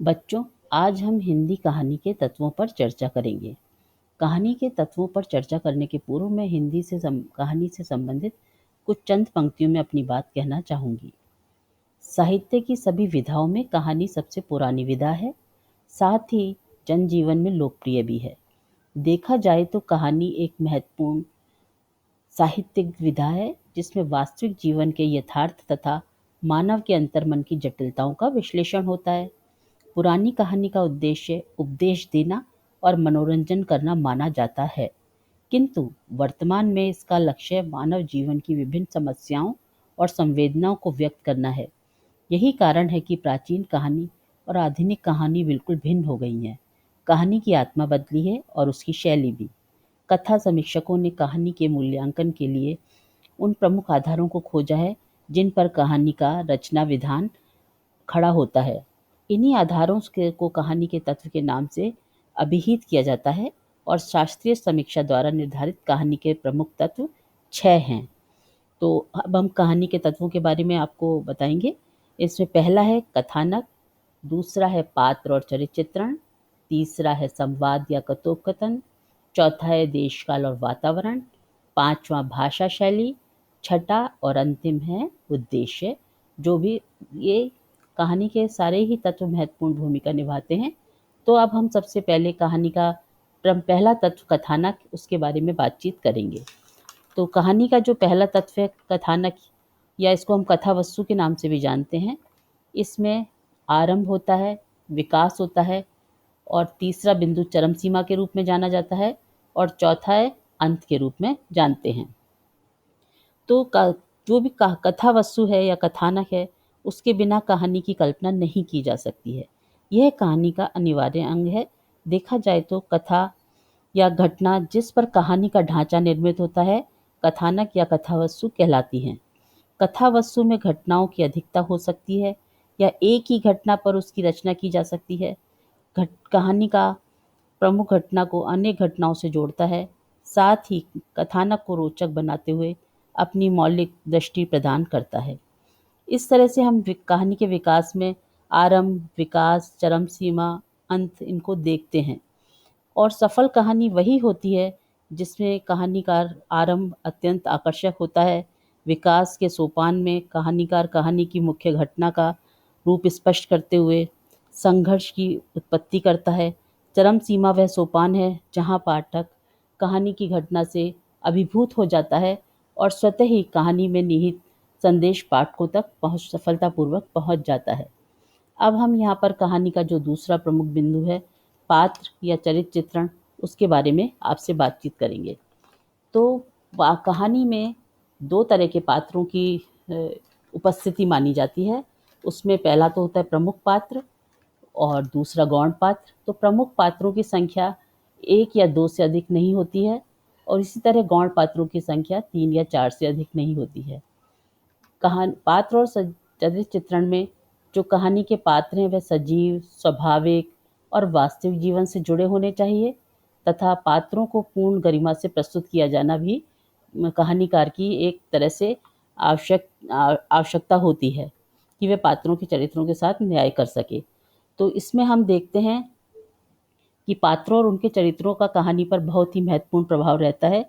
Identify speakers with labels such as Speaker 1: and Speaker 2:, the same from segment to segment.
Speaker 1: बच्चों, आज हम हिंदी कहानी के तत्वों पर चर्चा करेंगे। कहानी के तत्वों पर चर्चा करने के पूर्व मैं कहानी से संबंधित कुछ चंद पंक्तियों में अपनी बात कहना चाहूंगी। साहित्य की सभी विधाओं में कहानी सबसे पुरानी विधा है, साथ ही जनजीवन में लोकप्रिय भी है। देखा जाए तो कहानी एक महत्वपूर्ण साहित्यिक विधा है जिसमें वास्तविक जीवन के यथार्थ तथा मानव के अंतर्मन की जटिलताओं का विश्लेषण होता है। पुरानी कहानी का उद्देश्य उपदेश देना और मनोरंजन करना माना जाता है, किंतु वर्तमान में इसका लक्ष्य मानव जीवन की विभिन्न समस्याओं और संवेदनाओं को व्यक्त करना है। यही कारण है कि प्राचीन कहानी और आधुनिक कहानी बिल्कुल भिन्न हो गई हैं। कहानी की आत्मा बदली है और उसकी शैली भी। कथा समीक्षकों ने कहानी के मूल्यांकन के लिए उन प्रमुख आधारों को खोजा है जिन पर कहानी का रचना विधान खड़ा होता है। इन्हीं आधारों को कहानी के तत्व के नाम से अभिहित किया जाता है और शास्त्रीय समीक्षा द्वारा निर्धारित कहानी के प्रमुख तत्व 6 हैं। तो अब हम कहानी के तत्वों के बारे में आपको बताएंगे। इसमें पहला है कथानक, दूसरा है पात्र और चरित्र चित्रण, तीसरा है संवाद या कथोपकथन, चौथा है देश काल और वातावरण, पांचवा भाषा शैली, छठा और अंतिम है उद्देश्य। जो भी ये कहानी के सारे ही तत्व महत्वपूर्ण भूमिका निभाते हैं। तो अब हम सबसे पहले कहानी का पहला तत्व कथानक, उसके बारे में बातचीत करेंगे। तो कहानी का जो पहला तत्व है कथानक, या इसको हम कथा वस्तु के नाम से भी जानते हैं। इसमें आरंभ होता है, विकास होता है, और तीसरा बिंदु चरम सीमा के रूप में जाना जाता है, और चौथा है अंत के रूप में जानते हैं। तो जो भी कथा वस्तु है या कथानक है, उसके बिना कहानी की कल्पना नहीं की जा सकती है। यह कहानी का अनिवार्य अंग है। देखा जाए तो कथा या घटना जिस पर कहानी का ढांचा निर्मित होता है, कथानक या कथा वस्तु कहलाती हैं। कथा वस्तु में घटनाओं की अधिकता हो सकती है या एक ही घटना पर उसकी रचना की जा सकती है। कहानी का प्रमुख घटना को अन्य घटनाओं से जोड़ता है, साथ ही कथानक को रोचक बनाते हुए अपनी मौलिक दृष्टि प्रदान करता है। इस तरह से हम कहानी के विकास में आरंभ, विकास, चरम सीमा, अंत, इनको देखते हैं। और सफल कहानी वही होती है जिसमें कहानीकार आरंभ अत्यंत आकर्षक होता है, विकास के सोपान में कहानीकार कहानी की मुख्य घटना का रूप स्पष्ट करते हुए संघर्ष की उत्पत्ति करता है, चरम सीमा वह सोपान है जहां पाठक कहानी की घटना से अभिभूत हो जाता है और स्वतः ही कहानी में निहित संदेश पाठकों तक सफलतापूर्वक पहुंच जाता है। अब हम यहाँ पर कहानी का जो दूसरा प्रमुख बिंदु है, पात्र या चरित्र चित्रण, उसके बारे में आपसे बातचीत करेंगे। तो कहानी में दो तरह के पात्रों की उपस्थिति मानी जाती है। उसमें पहला तो होता है प्रमुख पात्र और दूसरा गौण पात्र। तो प्रमुख पात्रों की संख्या 1 या 2 से अधिक नहीं होती है, और इसी तरह गौण पात्रों की संख्या 3 या 4 से अधिक नहीं होती है। पात्र और चरित्र चित्रण में जो कहानी के पात्र हैं वह सजीव, स्वाभाविक और वास्तविक जीवन से जुड़े होने चाहिए, तथा पात्रों को पूर्ण गरिमा से प्रस्तुत किया जाना भी कहानीकार की एक तरह से आवश्यकता होती है कि वे पात्रों के चरित्रों के साथ न्याय कर सके। तो इसमें हम देखते हैं कि पात्रों और उनके चरित्रों का कहानी पर बहुत ही महत्वपूर्ण प्रभाव रहता है।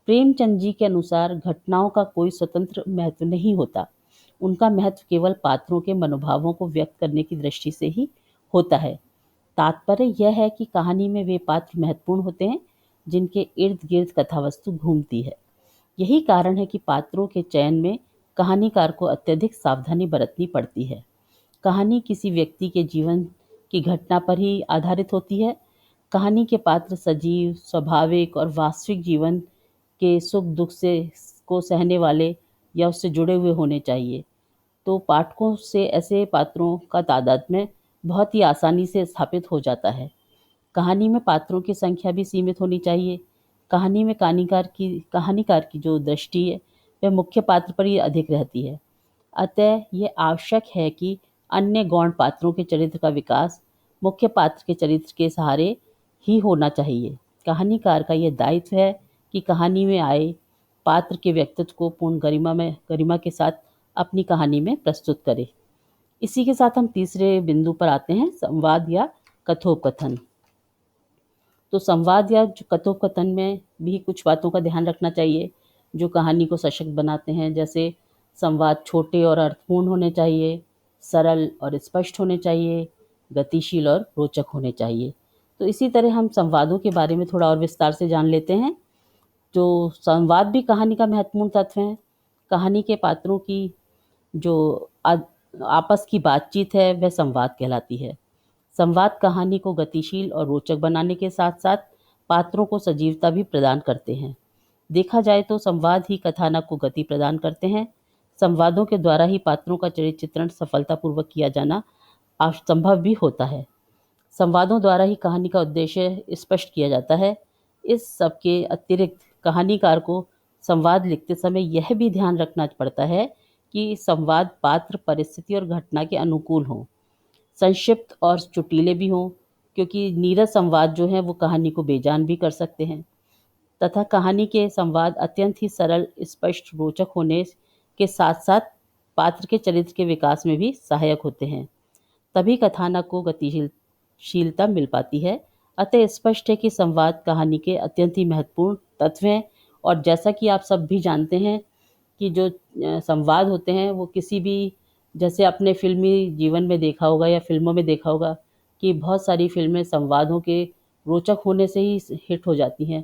Speaker 1: प्रेमचंद जी के अनुसार घटनाओं का कोई स्वतंत्र महत्व नहीं होता, उनका महत्व केवल पात्रों के मनोभावों को व्यक्त करने की दृष्टि से ही होता है। तात्पर्य यह है कि कहानी में वे पात्र महत्वपूर्ण होते हैं जिनके इर्द गिर्द कथावस्तु घूमती है। यही कारण है कि पात्रों के चयन में कहानीकार को अत्यधिक सावधानी बरतनी पड़ती है। कहानी किसी व्यक्ति के जीवन की घटना पर ही आधारित होती है। कहानी के पात्र सजीव, स्वाभाविक और वास्तविक जीवन के सुख दुख से को सहने वाले या उससे जुड़े हुए होने चाहिए। तो पाठकों से ऐसे पात्रों का तादाद में बहुत ही आसानी से स्थापित हो जाता है। कहानी में पात्रों की संख्या भी सीमित होनी चाहिए। कहानी में कहानीकार की जो दृष्टि है वह मुख्य पात्र पर ही अधिक रहती है। अतः ये आवश्यक है कि अन्य गौण पात्रों के चरित्र का विकास मुख्य पात्र के चरित्र के सहारे ही होना चाहिए। कहानीकार का यह दायित्व है कि कहानी में आए पात्र के व्यक्तित्व को पूर्ण गरिमा के साथ अपनी कहानी में प्रस्तुत करे। इसी के साथ हम तीसरे बिंदु पर आते हैं, संवाद या कथोपकथन। तो संवाद या जो कथोपकथन में भी कुछ बातों का ध्यान रखना चाहिए जो कहानी को सशक्त बनाते हैं। जैसे संवाद छोटे और अर्थपूर्ण होने चाहिए, सरल और स्पष्ट होने चाहिए, गतिशील और रोचक होने चाहिए। तो इसी तरह हम संवादों के बारे में थोड़ा और विस्तार से जान लेते हैं। जो संवाद भी कहानी का महत्वपूर्ण तत्व है। कहानी के पात्रों की जो आपस की बातचीत है वह संवाद कहलाती है। संवाद कहानी को गतिशील और रोचक बनाने के साथ साथ पात्रों को सजीवता भी प्रदान करते हैं। देखा जाए तो संवाद ही कथानक को गति प्रदान करते हैं। संवादों के द्वारा ही पात्रों का चरित्र चित्रण सफलतापूर्वक किया जाना संभव भी होता है। संवादों द्वारा ही कहानी का उद्देश्य स्पष्ट किया जाता है। इस सब के अतिरिक्त कहानीकार को संवाद लिखते समय यह भी ध्यान रखना पड़ता है कि संवाद पात्र, परिस्थिति और घटना के अनुकूल हों, संक्षिप्त और चुटीले भी हों, क्योंकि नीरस संवाद जो हैं वो कहानी को बेजान भी कर सकते हैं। तथा कहानी के संवाद अत्यंत ही सरल, स्पष्ट, रोचक होने के साथ साथ पात्र के चरित्र के विकास में भी सहायक होते हैं। तभी कथानक को गतिशीलता मिल पाती है। अतः स्पष्ट है कि संवाद कहानी के अत्यंत ही महत्वपूर्ण तत्व हैं। और जैसा कि आप सब भी जानते हैं कि जो संवाद होते हैं वो किसी भी, जैसे अपने फिल्मी जीवन में देखा होगा या फिल्मों में देखा होगा कि बहुत सारी फिल्में संवादों के रोचक होने से ही हिट हो जाती हैं।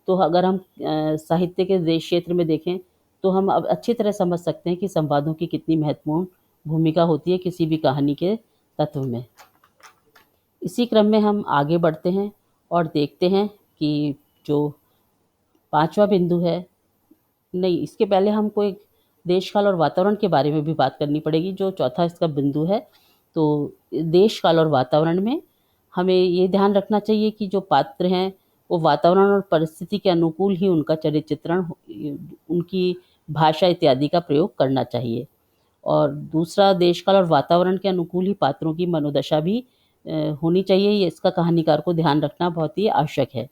Speaker 1: तो अगर हम साहित्य के देश क्षेत्र में देखें तो हम अब अच्छी तरह समझ सकते हैं कि संवादों की कितनी महत्वपूर्ण भूमिका होती है किसी भी कहानी के तत्व में। इसी क्रम में हम आगे बढ़ते हैं और देखते हैं कि जो पांचवा बिंदु है, नहीं, इसके पहले हमको एक देश काल और वातावरण के बारे में भी बात करनी पड़ेगी, जो चौथा इसका बिंदु है। तो देश काल और वातावरण में हमें ये ध्यान रखना चाहिए कि जो पात्र हैं वो वातावरण और परिस्थिति के अनुकूल ही उनका चरित्र चित्रण, उनकी भाषा इत्यादि का प्रयोग करना चाहिए। और दूसरा, देश काल और वातावरण के अनुकूल ही पात्रों की मनोदशा भी होनी चाहिए। ये इसका कहानीकार को ध्यान रखना बहुत ही आवश्यक है।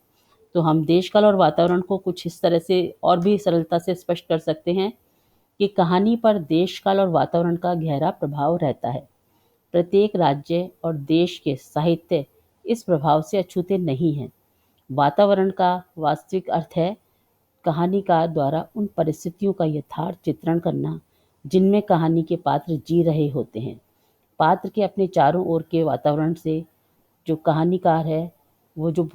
Speaker 1: तो हम देश काल और वातावरण को कुछ इस तरह से और भी सरलता से स्पष्ट कर सकते हैं कि कहानी पर देश काल और वातावरण का गहरा प्रभाव रहता है। प्रत्येक राज्य और देश के साहित्य इस प्रभाव से अछूते नहीं हैं। वातावरण का वास्तविक अर्थ है कहानीकार द्वारा उन परिस्थितियों का यथार्थ चित्रण करना जिनमें कहानी के पात्र जी रहे होते हैं। पात्र के अपने चारों ओर के वातावरण से जो कहानीकार है वो जो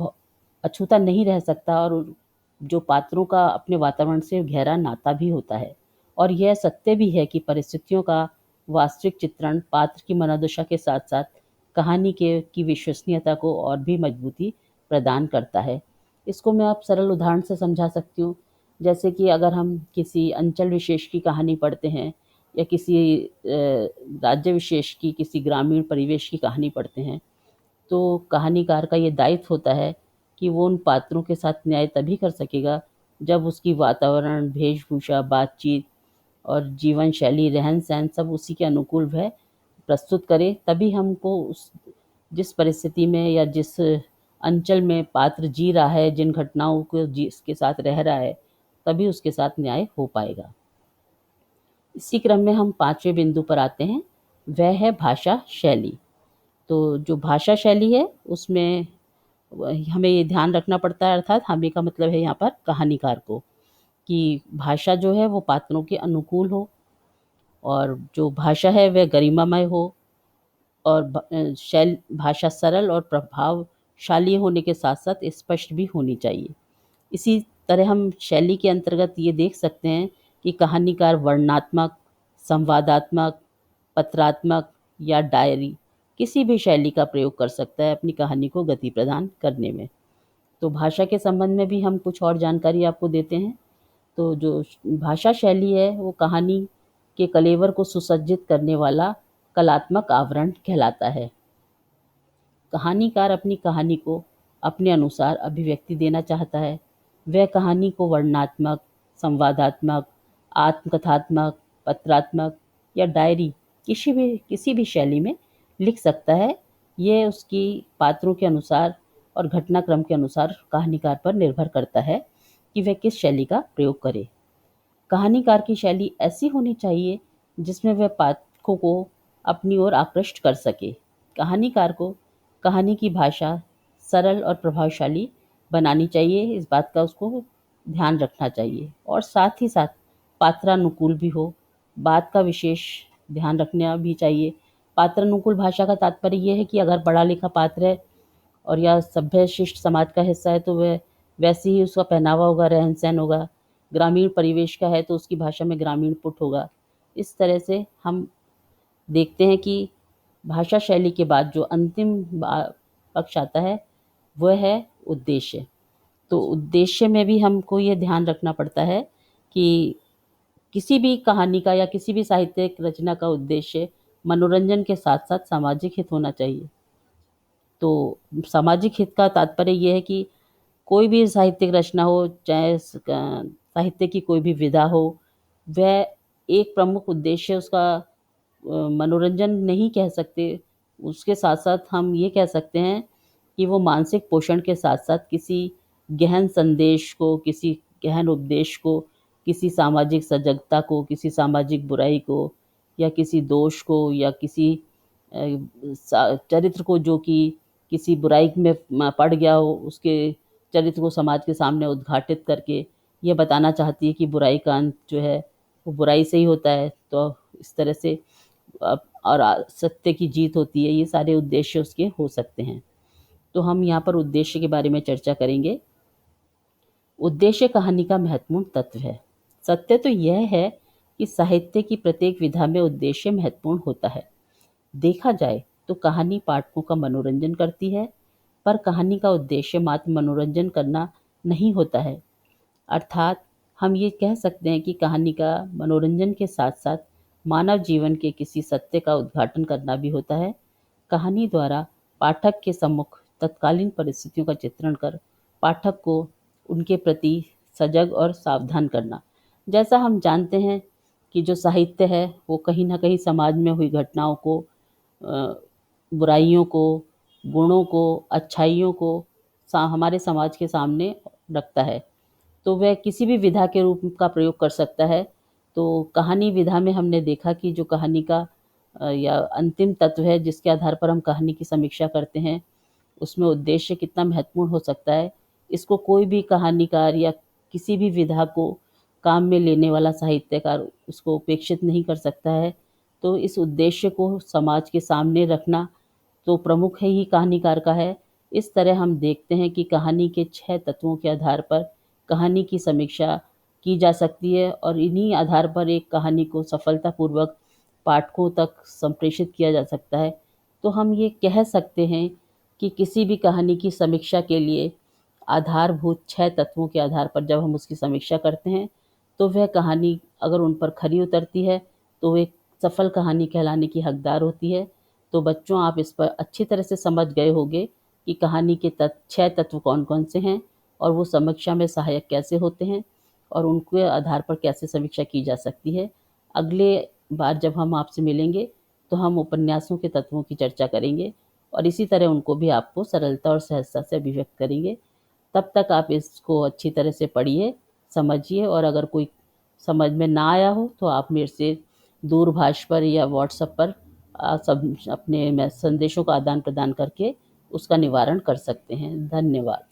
Speaker 1: अछूता नहीं रह सकता, और जो पात्रों का अपने वातावरण से गहरा नाता भी होता है। और यह सत्य भी है कि परिस्थितियों का वास्तविक चित्रण पात्र की मनोदशा के साथ साथ कहानी के की विश्वसनीयता को और भी मजबूती प्रदान करता है। इसको मैं आप सरल उदाहरण से समझा सकती हूँ। जैसे कि अगर हम किसी अंचल विशेष की कहानी पढ़ते हैं या किसी राज्य विशेष की, किसी ग्रामीण परिवेश की कहानी पढ़ते हैं, तो कहानीकार का ये दायित्व होता है कि वो उन पात्रों के साथ न्याय तभी कर सकेगा जब उसकी वातावरण, वेशभूषा, बातचीत और जीवन शैली, रहन-सहन सब उसी के अनुकूल वह प्रस्तुत करे। तभी हमको उस जिस परिस्थिति में या जिस अंचल में पात्र जी रहा है, जिन घटनाओं को जिसके साथ रह रहा है, तभी उसके साथ न्याय हो पाएगा। इसी क्रम में हम पांचवें बिंदु पर आते हैं, वह है भाषा शैली। तो जो भाषा शैली है उसमें हमें ये ध्यान रखना पड़ता है, अर्थात हमें का मतलब है यहाँ पर कहानीकार को, कि भाषा जो है वो पात्रों के अनुकूल हो, और जो भाषा है वह गरिमामय हो, और भाषा सरल और प्रभावशाली होने के साथ साथ स्पष्ट भी होनी चाहिए। इसी तरह हम शैली के अंतर्गत ये देख सकते हैं कि कहानीकार वर्णनात्मक, संवादात्मक, पत्रात्मक या डायरी किसी भी शैली का प्रयोग कर सकता है अपनी कहानी को गति प्रदान करने में। तो भाषा के संबंध में भी हम कुछ और जानकारी आपको देते हैं। तो जो भाषा शैली है वो कहानी के कलेवर को सुसज्जित करने वाला कलात्मक आवरण कहलाता है। कहानीकार अपनी कहानी को अपने अनुसार अभिव्यक्ति देना चाहता है। वह कहानी को वर्णनात्मक, संवादात्मक, आत्मकथात्मक, पत्रात्मक या डायरी किसी भी शैली में लिख सकता है। यह उसकी पात्रों के अनुसार और घटनाक्रम के अनुसार कहानीकार पर निर्भर करता है कि वह किस शैली का प्रयोग करे। कहानीकार की शैली ऐसी होनी चाहिए जिसमें वह पाठकों को अपनी ओर आकृष्ट कर सके। कहानीकार को कहानी की भाषा सरल और प्रभावशाली बनानी चाहिए, इस बात का उसको ध्यान रखना चाहिए और साथ ही साथ पात्रानुकूल भी हो, बात का विशेष ध्यान रखना भी चाहिए। पात्रानुकूल भाषा का तात्पर्य ये है कि अगर पढ़ा लिखा पात्र है और या सभ्य शिष्ट समाज का हिस्सा है तो वह वैसे ही उसका पहनावा होगा, रहन सहन होगा। ग्रामीण परिवेश का है तो उसकी भाषा में ग्रामीण पुट होगा। इस तरह से हम देखते हैं कि भाषा शैली के बाद जो अंतिम पक्ष आता है वह है उद्देश्य। तो उद्देश्य में भी हमको ये ध्यान रखना पड़ता है कि किसी भी कहानी का या किसी भी साहित्यिक रचना का उद्देश्य मनोरंजन के साथ साथ सामाजिक हित होना चाहिए। तो सामाजिक हित का तात्पर्य ये है कि कोई भी साहित्यिक रचना हो, चाहे साहित्य की कोई भी विधा हो, वह एक प्रमुख उद्देश्य उसका मनोरंजन नहीं कह सकते। उसके साथ-साथ हम ये कह सकते हैं कि वो मानसिक पोषण के साथ-साथ किसी गहन संदेश को, किसी गहन उपदेश को, किसी सामाजिक सजगता को, किसी सामाजिक बुराई को या किसी दोष को या किसी चरित्र को जो कि किसी बुराई में पड़ गया हो, उसके चरित्र को समाज के सामने उद्घाटित करके ये बताना चाहती है कि बुराई का अंत जो है वो बुराई से ही होता है। तो इस तरह से और सत्य की जीत होती है। ये सारे उद्देश्य उसके हो सकते हैं। तो हम यहाँ पर उद्देश्य के बारे में चर्चा करेंगे। उद्देश्य कहानी का महत्वपूर्ण तत्व है। सत्य तो यह है कि साहित्य की प्रत्येक विधा में उद्देश्य महत्वपूर्ण होता है। देखा जाए तो कहानी पाठकों का मनोरंजन करती है, पर कहानी का उद्देश्य मात्र मनोरंजन करना नहीं होता है। अर्थात हम ये कह सकते हैं कि कहानी का मनोरंजन के साथ-साथ मानव जीवन के किसी सत्य का उद्घाटन करना भी होता है। कहानी द्वारा पाठक के सम्मुख तत्कालीन परिस्थितियों का चित्रण कर पाठक को उनके प्रति सजग और सावधान करना। जैसा हम जानते हैं कि जो साहित्य है वो कहीं न कहीं समाज में हुई घटनाओं को, बुराइयों को, गुणों को, अच्छाइयों को हमारे समाज के सामने रखता है। तो वह किसी भी विधा के रूप का प्रयोग कर सकता है। तो कहानी विधा में हमने देखा कि जो कहानी का या अंतिम तत्व है जिसके आधार पर हम कहानी की समीक्षा करते हैं, उसमें उद्देश्य कितना महत्वपूर्ण हो सकता है। इसको कोई भी कहानीकार या किसी भी विधा को काम में लेने वाला साहित्यकार उसको उपेक्षित नहीं कर सकता है। तो इस उद्देश्य को समाज के सामने रखना तो प्रमुख है ही कहानीकार का है। इस तरह हम देखते हैं कि कहानी के 6 तत्वों के आधार पर कहानी की समीक्षा की जा सकती है और इन्हीं आधार पर एक कहानी को सफलतापूर्वक पाठकों तक संप्रेषित किया जा सकता है। तो हम ये कह सकते हैं कि किसी भी कहानी की समीक्षा के लिए आधारभूत 6 तत्वों के आधार पर जब हम उसकी समीक्षा करते हैं, तो वह कहानी अगर उन पर खरी उतरती है, तो वो एक सफल कहानी कहलाने की हकदार होती है। तो बच्चों, आप इस पर अच्छी तरह से समझ गए होंगे कि कहानी के 6 तत्व कौन-कौन से हैं और वो समीक्षा में सहायक कैसे होते हैं और उनके आधार पर कैसे समीक्षा की जा सकती है। अगले बार जब हम आपसे मिलेंगे, तो हम उपन्यासों के तत्वों की चर्चा करेंगे और इसी तरह उनको भी आपको सरलता और सहजता से अभिव्यक्त करेंगे। तब तक आप इसको अच्छी तरह से पढ़िए, समझिए और अगर कोई समझ में ना आया हो तो आप मेरे से दूरभाष पर या व्हाट्सएप पर सब अपने संदेशों का आदान-प्रदान करके उसका निवारण कर सकते हैं। धन्यवाद।